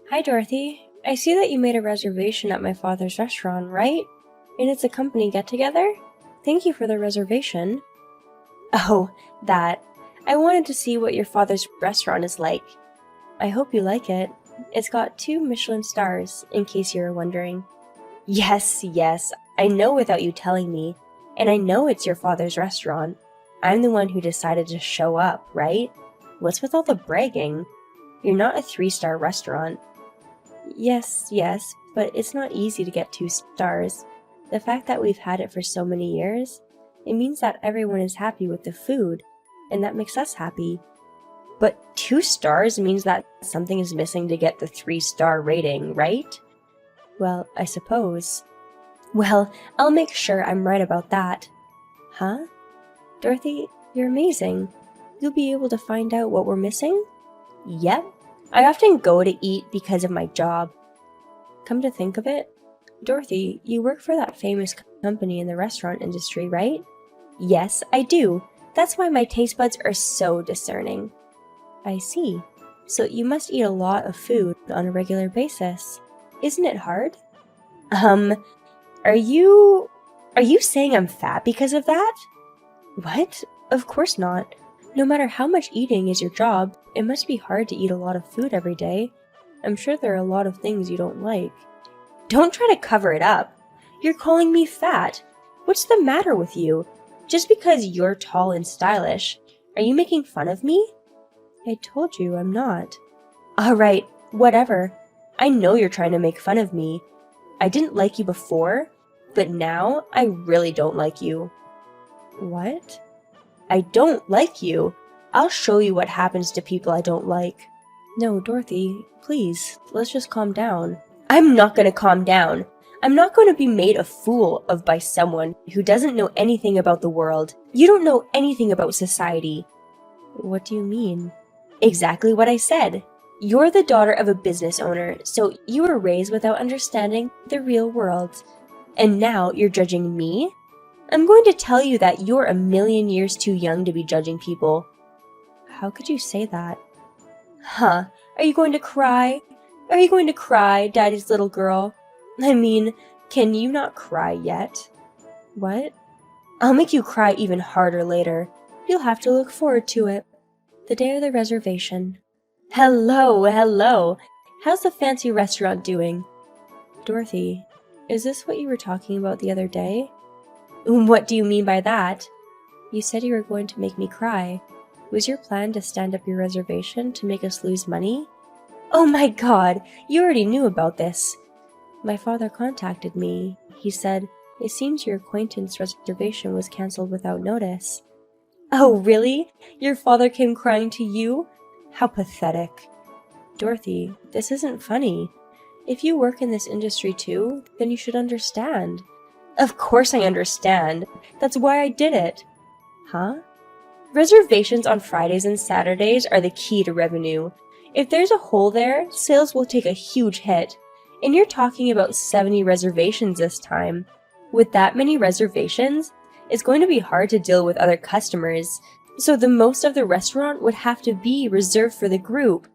Hi, Dorothy. I see that you made a reservation at my father's restaurant, right? And it's a company get-together? Thank you for the reservation. Oh, that. I wanted to see what your father's restaurant is like. I hope you like it. It's got 2 Michelin stars, in case you were wondering. Yes, I know without you telling me. And I know it's your father's restaurant. I'm the one who decided to show up, right? What's with all the bragging? You're not a 3-star restaurant. Yes, but it's not easy to get 2 stars. The fact that we've had it for so many years, it means that everyone is happy with the food, and that makes us happy. But 2 stars means that something is missing to get the 3-star rating, right? Well, I suppose. Well, I'll make sure I'm right about that. Huh? Dorothy, you're amazing. You'll be able to find out what we're missing? Yep. I often go to eat because of my job. Come to think of it, Dorothy, you work for that famous company in the restaurant industry, right? Yes, I do. That's why my taste buds are so discerning. I see. So you must eat a lot of food on a regular basis. Isn't it hard? Are you saying I'm fat because of that? What? Of course not. No matter how much eating is your job, it must be hard to eat a lot of food every day. I'm sure there are a lot of things you don't like. Don't try to cover it up. You're calling me fat. What's the matter with you? Just because you're tall and stylish, are you making fun of me? I told you I'm not. Alright, whatever. I know you're trying to make fun of me. I didn't like you before, but now I really don't like you. What? I don't like you. I'll show you what happens to people I don't like. No, Dorothy, please, let's just calm down. I'm not gonna calm down. I'm not going to be made a fool of by someone who doesn't know anything about the world. You don't know anything about society. What do you mean? Exactly what I said. You're the daughter of a business owner, so you were raised without understanding the real world. And now you're judging me? I'm going to tell you that you're a million years too young to be judging people. How could you say that? Huh, are you going to cry? Are you going to cry, Daddy's little girl? I mean, can you not cry yet? What? I'll make you cry even harder later. You'll have to look forward to it. The day of the reservation. Hello. How's the fancy restaurant doing? Dorothy, is this what you were talking about the other day? What do you mean by that? You said you were going to make me cry. Was your plan to stand up your reservation to make us lose money? Oh my God, you already knew about this. My father contacted me. He said, it seems your acquaintance reservation was cancelled without notice. Oh, really? Your father came crying to you? How pathetic. Dorothy, this isn't funny. If you work in this industry too, then you should understand. Of course I understand. That's why I did it. Huh? Reservations on Fridays and Saturdays are the key to revenue. If there's a hole there, sales will take a huge hit. And you're talking about 70 reservations this time. With that many reservations, it's going to be hard to deal with other customers, so the most of the restaurant would have to be reserved for the group.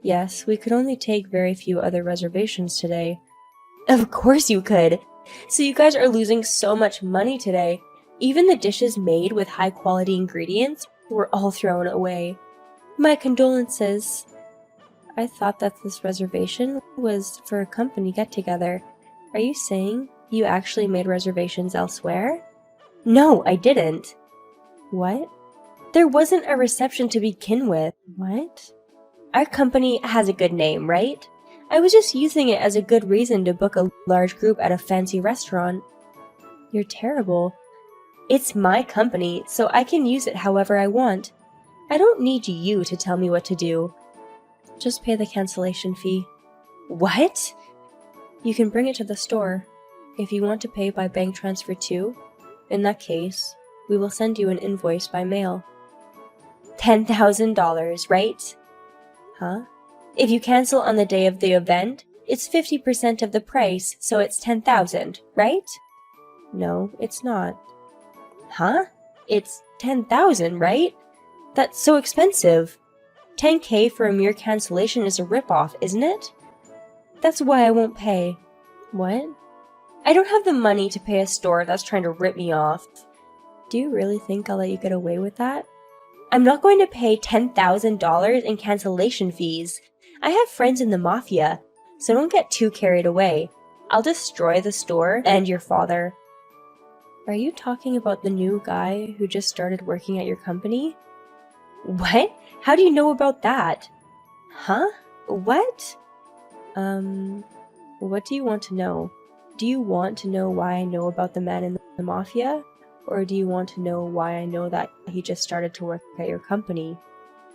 Yes, we could only take very few other reservations today. Of course you could! So you guys are losing so much money today. Even the dishes made with high-quality ingredients were all thrown away. My condolences. I thought that this reservation was for a company get-together. Are you saying you actually made reservations elsewhere? No, I didn't. What? There wasn't a reception to begin with. What? Our company has a good name, right? I was just using it as a good reason to book a large group at a fancy restaurant. You're terrible. It's my company, so I can use it however I want. I don't need you to tell me what to do. Just pay the cancellation fee. What? You can bring it to the store. If you want to pay by bank transfer too, in that case, we will send you an invoice by mail. $10,000, right? Huh? If you cancel on the day of the event, it's 50% of the price, so it's $10,000, right? No, it's not. Huh? It's $10,000, right? That's so expensive. $10K for a mere cancellation is a ripoff, isn't it? That's why I won't pay. What? I don't have the money to pay a store that's trying to rip me off. Do you really think I'll let you get away with that? I'm not going to pay $10,000 in cancellation fees. I have friends in the mafia, so don't get too carried away. I'll destroy the store and your father. Are you talking about the new guy who just started working at your company? What? How do you know about that? Huh? What? What do you want to know? Do you want to know why I know about the man in the mafia? Or do you want to know why I know that he just started to work at your company?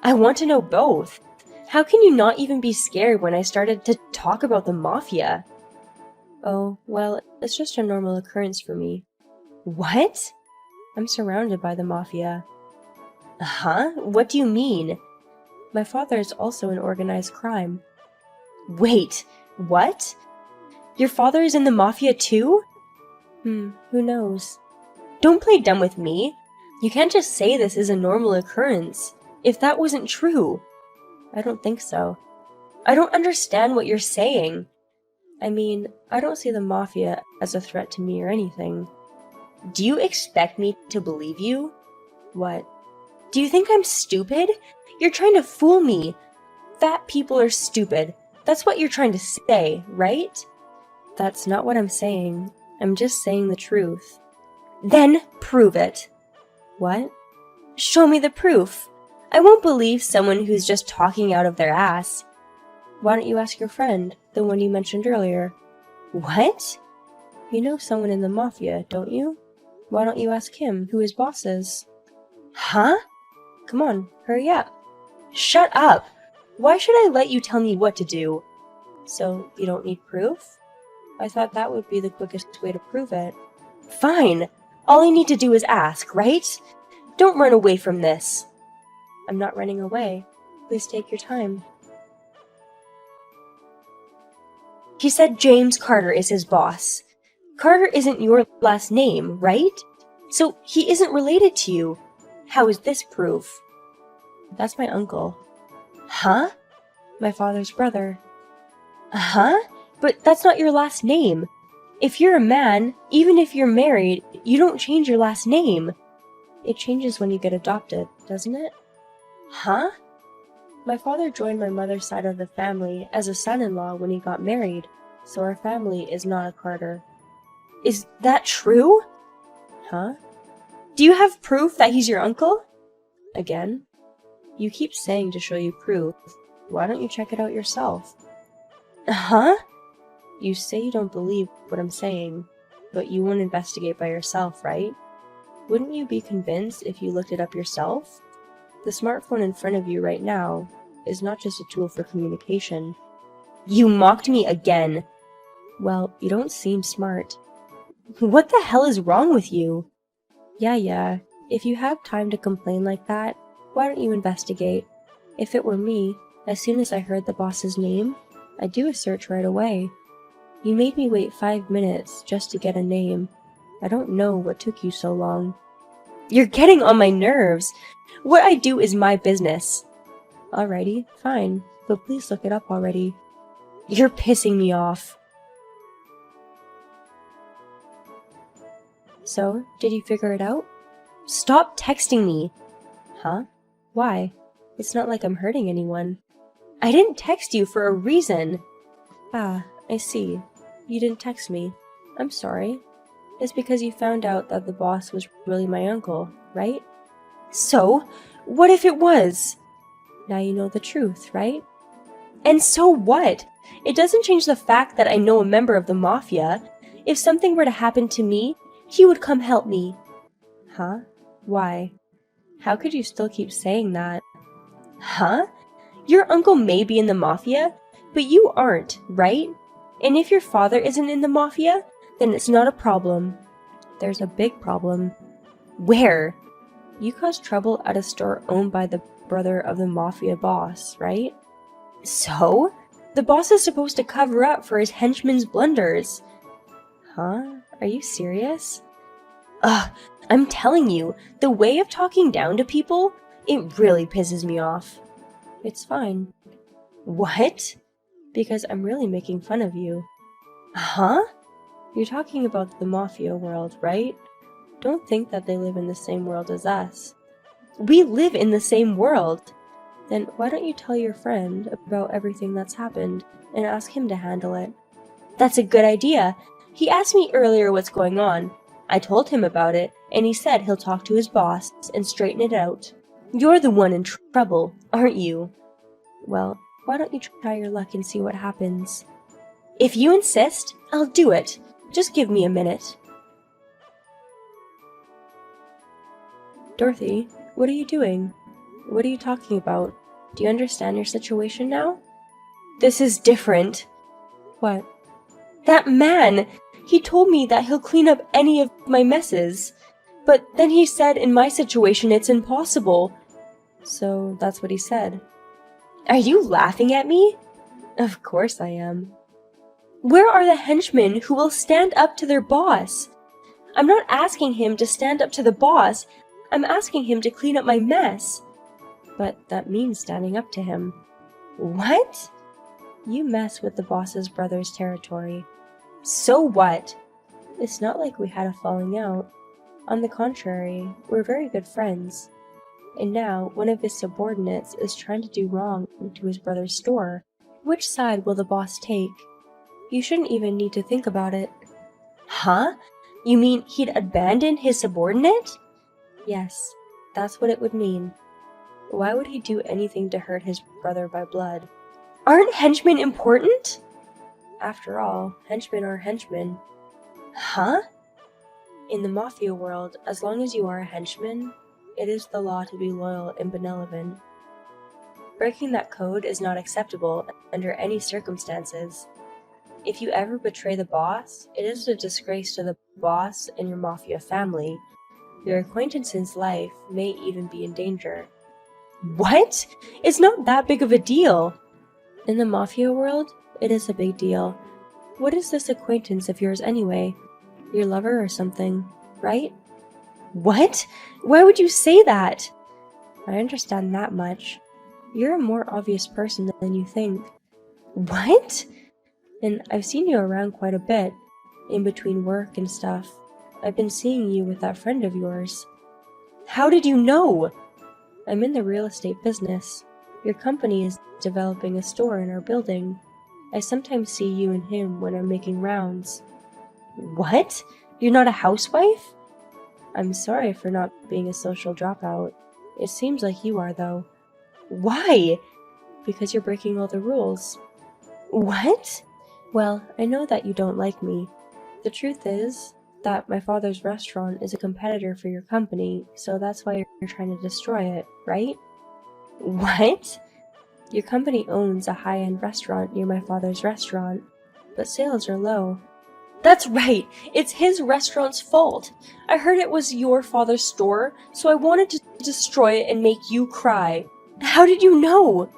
I want to know both. How can you not even be scared when I started to talk about the mafia? Oh, well, it's just a normal occurrence for me. What? I'm surrounded by the mafia. Huh? What do you mean? My father is also in organized crime. Wait, what? Your father is in the mafia too? Who knows? Don't play dumb with me. You can't just say this is a normal occurrence. If that wasn't true. I don't think so. I don't understand what you're saying. I mean, I don't see the mafia as a threat to me or anything. Do you expect me to believe you? What? Do you think I'm stupid? You're trying to fool me. Fat people are stupid. That's what you're trying to say, right? That's not what I'm saying. I'm just saying the truth. Then prove it. What? Show me the proof. I won't believe someone who's just talking out of their ass. Why don't you ask your friend, the one you mentioned earlier? What? You know someone in the mafia, don't you? Why don't you ask him who his boss is? Huh? Come on, hurry up. Shut up! Why should I let you tell me what to do? So, you don't need proof? I thought that would be the quickest way to prove it. Fine! All I need to do is ask, right? Don't run away from this. I'm not running away. Please take your time. He said James Carter is his boss. Carter isn't your last name, right? So he isn't related to you. How is this proof? That's my uncle. Huh? My father's brother. Huh? But that's not your last name. If you're a man, even if you're married, you don't change your last name. It changes when you get adopted, doesn't it? Huh? My father joined my mother's side of the family as a son-in-law when he got married, so our family is not a Carter. Is that true? Huh? Do you have proof that he's your uncle? Again? You keep saying to show you proof. Why don't you check it out yourself? Huh? You say you don't believe what I'm saying, but you won't investigate by yourself, right? Wouldn't you be convinced if you looked it up yourself? The smartphone in front of you right now is not just a tool for communication. You mocked me again! Well, you don't seem smart. What the hell is wrong with you? Yeah, if you have time to complain like that, why don't you investigate? If it were me, as soon as I heard the boss's name, I'd do a search right away. You made me wait 5 minutes just to get a name. I don't know what took you so long. You're getting on my nerves! What I do is my business. Alrighty, fine, but please look it up already. You're pissing me off. So, did you figure it out? Stop texting me! Huh? Why? It's not like I'm hurting anyone. I didn't text you for a reason! Ah, I see. You didn't text me. I'm sorry. It's because you found out that the boss was really my uncle, right? So? What if it was? Now you know the truth, right? And so what? It doesn't change the fact that I know a member of the mafia. If something were to happen to me, he would come help me. Huh? Why? How could you still keep saying that? Huh? Your uncle may be in the mafia, but you aren't, right? And if your father isn't in the mafia, then it's not a problem. There's a big problem. Where? You caused trouble at a store owned by the brother of the mafia boss, right? So? The boss is supposed to cover up for his henchman's blunders. Huh? Are you serious? Ugh, I'm telling you, the way of talking down to people, it really pisses me off. It's fine. What? Because I'm really making fun of you. Huh? You're talking about the mafia world, right? Don't think that they live in the same world as us. We live in the same world! Then why don't you tell your friend about everything that's happened and ask him to handle it? That's a good idea! He asked me earlier what's going on. I told him about it, and he said he'll talk to his boss and straighten it out. You're the one in trouble, aren't you? Well, why don't you try your luck and see what happens? If you insist, I'll do it. Just give me a minute. Dorothy, what are you doing? What are you talking about? Do you understand your situation now? This is different. What? That man! He told me that he'll clean up any of my messes. But then he said in my situation it's impossible. So that's what he said. Are you laughing at me? Of course I am. Where are the henchmen who will stand up to their boss? I'm not asking him to stand up to the boss. I'm asking him to clean up my mess. But that means standing up to him. What? You mess with the boss's brother's territory. So what? It's not like we had a falling out. On the contrary, we're very good friends. And now, one of his subordinates is trying to do wrong to his brother's store. Which side will the boss take? You shouldn't even need to think about it. Huh? You mean he'd abandon his subordinate? Yes, that's what it would mean. Why would he do anything to hurt his brother by blood? Aren't henchmen important? After all, henchmen are henchmen. Huh? In the mafia world, as long as you are a henchman, it is the law to be loyal and benevolent. Breaking that code is not acceptable under any circumstances. If you ever betray the boss, it is a disgrace to the boss and your mafia family. Your acquaintance's life may even be in danger. What? It's not that big of a deal! In the mafia world, it is a big deal. What is this acquaintance of yours anyway? Your lover or something, right? What? Why would you say that? I understand that much. You're a more obvious person than you think. What? And I've seen you around quite a bit, in between work and stuff. I've been seeing you with that friend of yours. How did you know? I'm in the real estate business. Your company is developing a store in our building. I sometimes see you and him when I'm making rounds. What? You're not a housewife? I'm sorry for not being a social dropout. It seems like you are, though. Why? Because you're breaking all the rules. What? Well, I know that you don't like me. The truth is that my father's restaurant is a competitor for your company, so that's why you're trying to destroy it, right? What? Your company owns a high-end restaurant near my father's restaurant, but sales are low. That's right! It's his restaurant's fault! I heard it was your father's store, so I wanted to destroy it and make you cry. How did you know?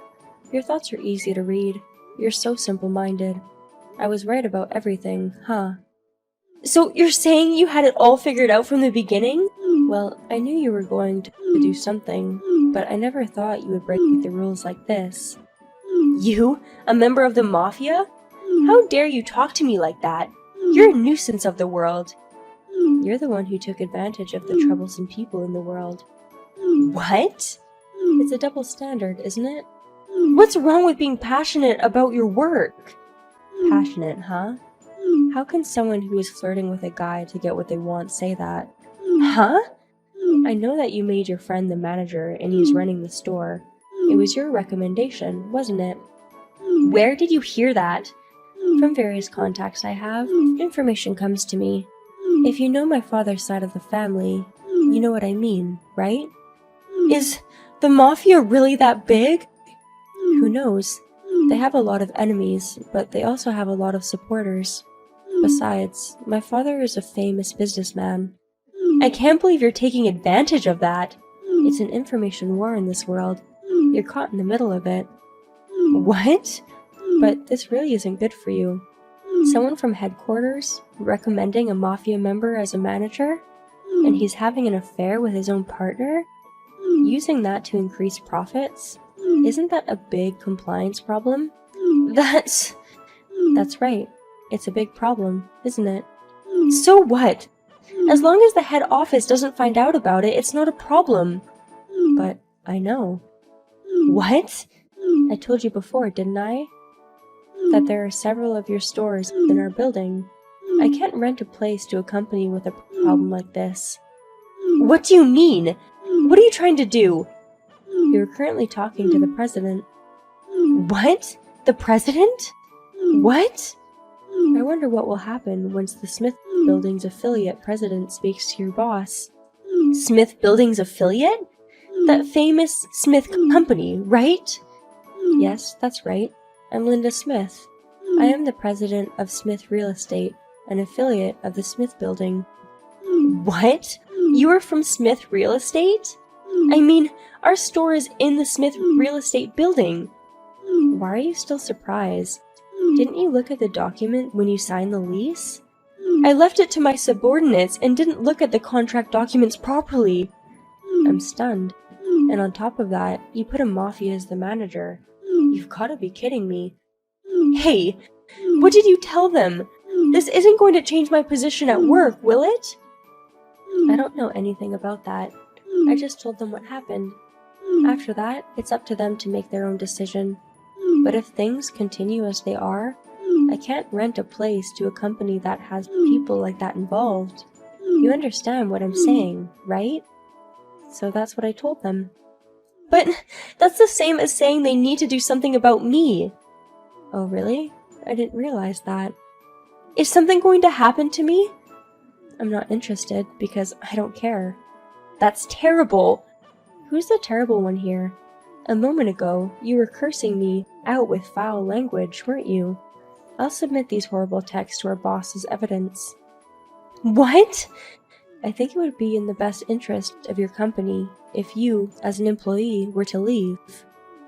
Your thoughts are easy to read. You're so simple-minded. I was right about everything, huh? So you're saying you had it all figured out from the beginning? Well, I knew you were going to do something, but I never thought you would break the rules like this. You? A member of the mafia? How dare you talk to me like that? You're a nuisance of the world. You're the one who took advantage of the troublesome people in the world. What? It's a double standard, isn't it? What's wrong with being passionate about your work? Passionate, huh? How can someone who is flirting with a guy to get what they want say that? Huh? I know that you made your friend the manager and he's running the store. It was your recommendation, wasn't it? Where did you hear that? From various contacts I have, information comes to me. If you know my father's side of the family, you know what I mean, right? Is the mafia really that big? Who knows? They have a lot of enemies, but they also have a lot of supporters. Besides, my father is a famous businessman. I can't believe you're taking advantage of that. It's an information war in this world. You're caught in the middle of it. What? But this really isn't good for you. Someone from headquarters recommending a mafia member as a manager? And he's having an affair with his own partner? Using that to increase profits? Isn't that a big compliance problem? That's right. It's a big problem, isn't it? So what? As long as the head office doesn't find out about it, it's not a problem. But I know. What? I told you before, didn't I? That there are several of your stores in our building. I can't rent a place to a company with a problem like this. What do you mean? What are you trying to do? You're currently talking to the president. What? The president? What? I wonder what will happen once the Smith Building's affiliate president speaks to your boss. Smith Building's affiliate? That famous Smith company, right? Yes, that's right. I'm Linda Smith. I am the president of Smith Real Estate, an affiliate of the Smith Building. What? You are from Smith Real Estate? I mean, our store is in the Smith Real Estate building. Why are you still surprised? Didn't you look at the document when you signed the lease? I left it to my subordinates and didn't look at the contract documents properly. I'm stunned. And on top of that, you put a mafia as the manager. You've got to be kidding me. Hey, what did you tell them? This isn't going to change my position at work, will it? I don't know anything about that. I just told them what happened. After that, it's up to them to make their own decision. But if things continue as they are, I can't rent a place to a company that has people like that involved. You understand what I'm saying, right? So that's what I told them. But that's the same as saying they need to do something about me. Oh, really? I didn't realize that. Is something going to happen to me? I'm not interested because I don't care. That's terrible. Who's the terrible one here? A moment ago, you were cursing me out with foul language, weren't you? I'll submit these horrible texts to our boss as evidence. What? I think it would be in the best interest of your company if you, as an employee, were to leave.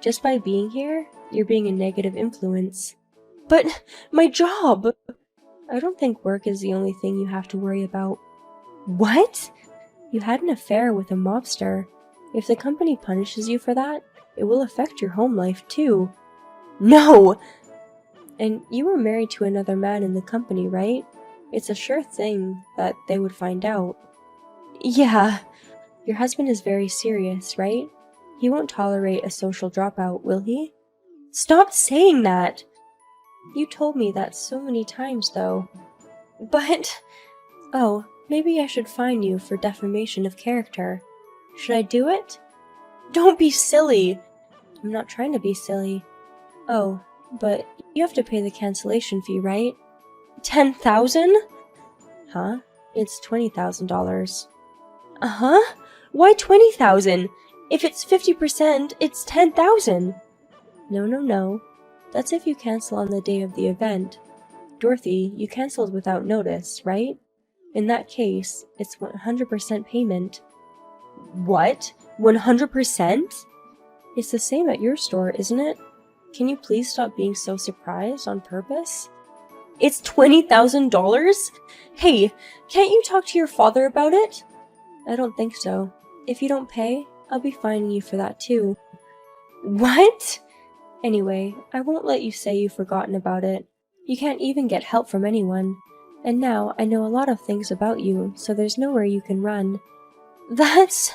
Just by being here, you're being a negative influence. But my job! I don't think work is the only thing you have to worry about. What? You had an affair with a mobster. If the company punishes you for that, it will affect your home life too. No! And you were married to another man in the company, right? It's a sure thing that they would find out. Yeah. Your husband is very serious, right? He won't tolerate a social dropout, will he? Stop saying that! You told me that so many times, though. But... Oh, maybe I should fine you for defamation of character. Should I do it? Don't be silly! I'm not trying to be silly. Oh, but you have to pay the cancellation fee, right? 10,000? Huh? It's $20,000. Uh-huh? Why 20,000? If it's 50%, it's 10,000. No. That's if you cancel on the day of the event. Dorothy, you canceled without notice, right? In that case, it's 100% payment. What? 100%? It's the same at your store, isn't it? Can you please stop being so surprised on purpose? It's $20,000? Hey, can't you talk to your father about it? I don't think so. If you don't pay, I'll be fining you for that too. What? Anyway, I won't let you say you've forgotten about it. You can't even get help from anyone. And now I know a lot of things about you, so there's nowhere you can run. That's...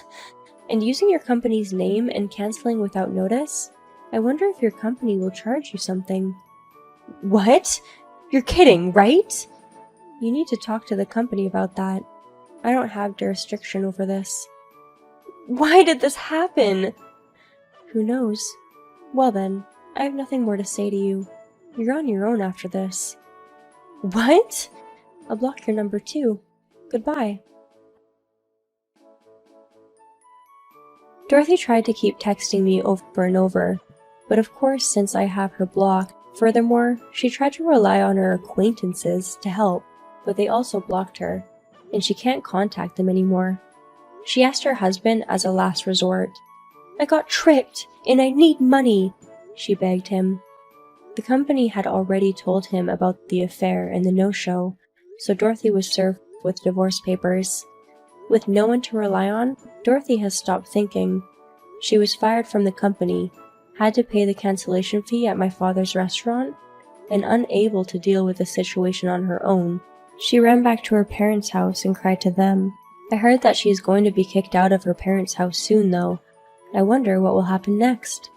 And using your company's name and canceling without notice? I wonder if your company will charge you something. What? You're kidding, right? You need to talk to the company about that. I don't have jurisdiction over this. Why did this happen? Who knows? Well then, I have nothing more to say to you. You're on your own after this. What? I'll block your number too. Goodbye. Dorothy tried to keep texting me over and over, but of course since I have her blocked, furthermore, she tried to rely on her acquaintances to help, but they also blocked her, and she can't contact them anymore. She asked her husband as a last resort. I got tricked, and I need money, she begged him. The company had already told him about the affair and the no-show, so Dorothy was served with divorce papers. With no one to rely on, Dorothy has stopped thinking. She was fired from the company, had to pay the cancellation fee at my father's restaurant, and unable to deal with the situation on her own, she ran back to her parents' house and cried to them. I heard that she is going to be kicked out of her parents' house soon though. I wonder what will happen next.